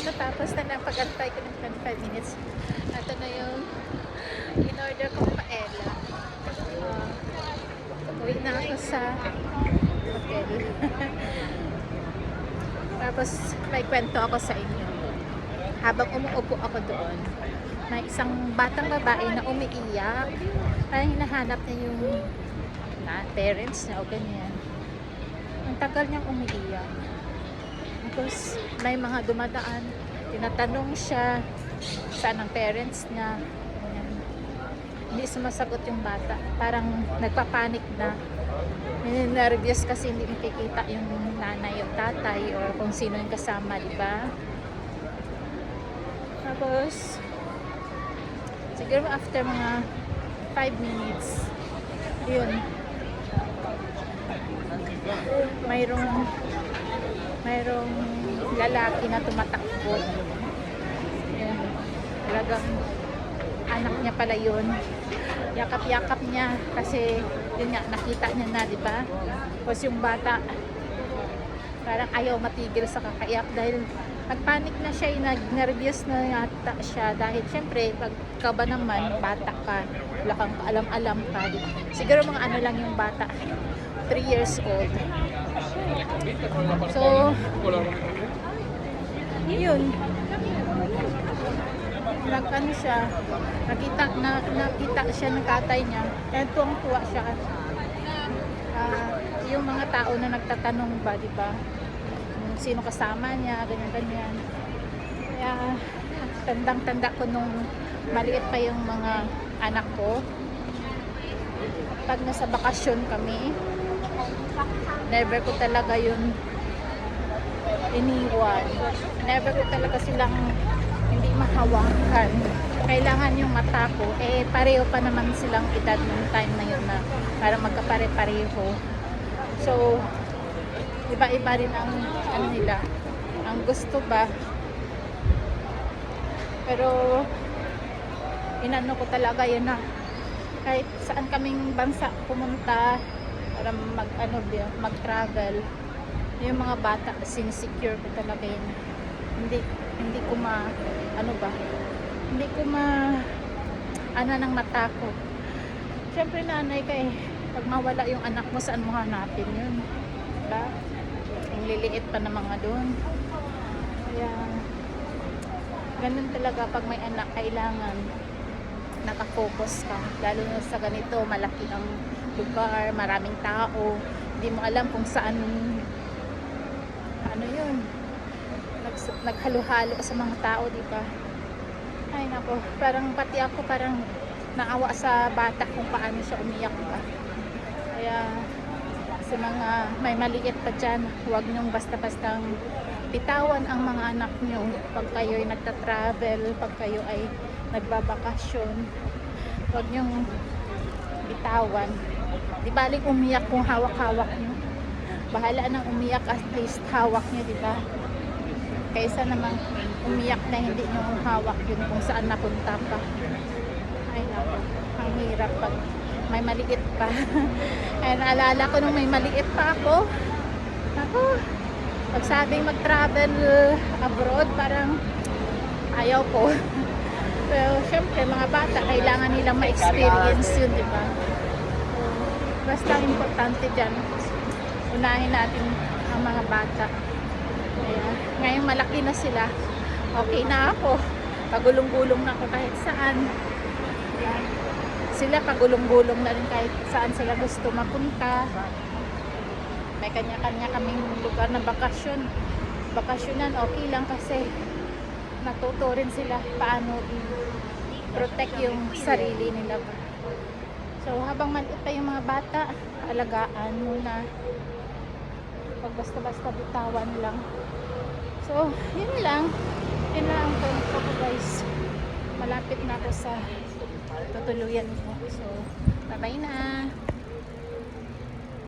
Natapos na ng pag-antay ko ng 25 minutes. Ito na yung in-order kong paella. Uwi na ako sa hotel. Tapos may kwento ako sa inyo. Habang umuupo ako doon, may isang batang babae na umiiyak. Parang hinahanap niya yung parents niya o ganyan. Ang tagal niyang umiiyak. Tapos may mga dumadaan, tinatanong siya saan ang parents niya. Ganyan. Hindi sumasagot yung bata. Parang nagpapanik na. Nervous kasi hindi makikita yung nanay o tatay or kung sino yung kasama, di ba? Tapos siguro after mga 5 minutes, yun, mayroong lalaki na tumatakbo. Ayan. Talagang anak niya pala yun. Yakap-yakap niya kasi yun nga, nakita niya na, di ba? Tapos yung bata parang ayaw matigil sa kakaiyak dahil nagpanik na siya, nag-nervous na yata siya dahil syempre pagka ba naman bata ka, wala kang alam-alam pa. Siguro mga ano lang yung bata, 3 years old. So yun, nag-ano siya, nakita siya ng tatay niya, kaya tuwang-tuwa siya. Yung mga tao na nagtatanong ba, di ba? Sino kasama niya, ganyan-ganyan. Kaya tandang-tanda ko nung maliit pa yung mga anak ko. Pag nasa bakasyon kami, never ko talaga yun iniwan. Never ko talaga silang hindi mahawakan. Kailangan yung mata ko, pareho pa naman silang edad nung time na yun na parang magkapare-pareho. So, iba-iba rin ang ano nila, ang gusto ba. Pero inano ko talaga yun na kahit saan kaming bansa pumunta para mag-travel, yung mga bata sinisecure ko talaga yun. Hindi ko ng mata ko. Syempre nanay ka pag mawala yung anak mo, saan mo hanapin yun, diba? Ang liliit pa na mga doon. Kaya ganun talaga pag may anak, kailangan nakafocus ka, lalo na sa ganito, malaki ang lugar, maraming tao, hindi mo alam kung saan ano yun, naghalo-halo sa mga tao, di ba? Ay nako, parang pati ako parang naawa sa bata kung paano siya umiyak, ba? Kaya sa mga may maliit pa dyan, huwag nyong basta-bastang bitawan ang mga anak nyo pag kayo ay nagta-travel, pag kayo ay nagbabakasyon. Huwag nyong bitawan. Di baling umiyak kung hawak-hawak nyo. Bahala nang umiyak, at least hawak nyo, di ba? Kaysa namang umiyak na hindi nyo hawak yun kung saan napunta pa. Ay nako, ang hirap pag may maliit pa. Ay, naalala ko nung may maliit pa ako. Ako, pag sabing mag-travel abroad, parang ayaw ko. Pero syempre, mga bata, kailangan nilang ma-experience yun, di ba? So, basta importante dyan, unahin natin ang mga bata. Ayan. Ngayon malaki na sila, okay na ako. Pagulong-gulong na ako kahit saan. Ayan. Sila pagulong-gulong na rin kahit saan sila gusto mapunta. May kanya-kanya kaming lugar na bakasyonan, okay lang kasi natuto rin sila paano i-protect yung sarili nila. So habang maliit pa yung mga bata, alagaan muna, pag basta-basta bitawan lang. So yun lang ang point ko, guys. Malapit na ako sa tutuluyan ko. So bye bye na.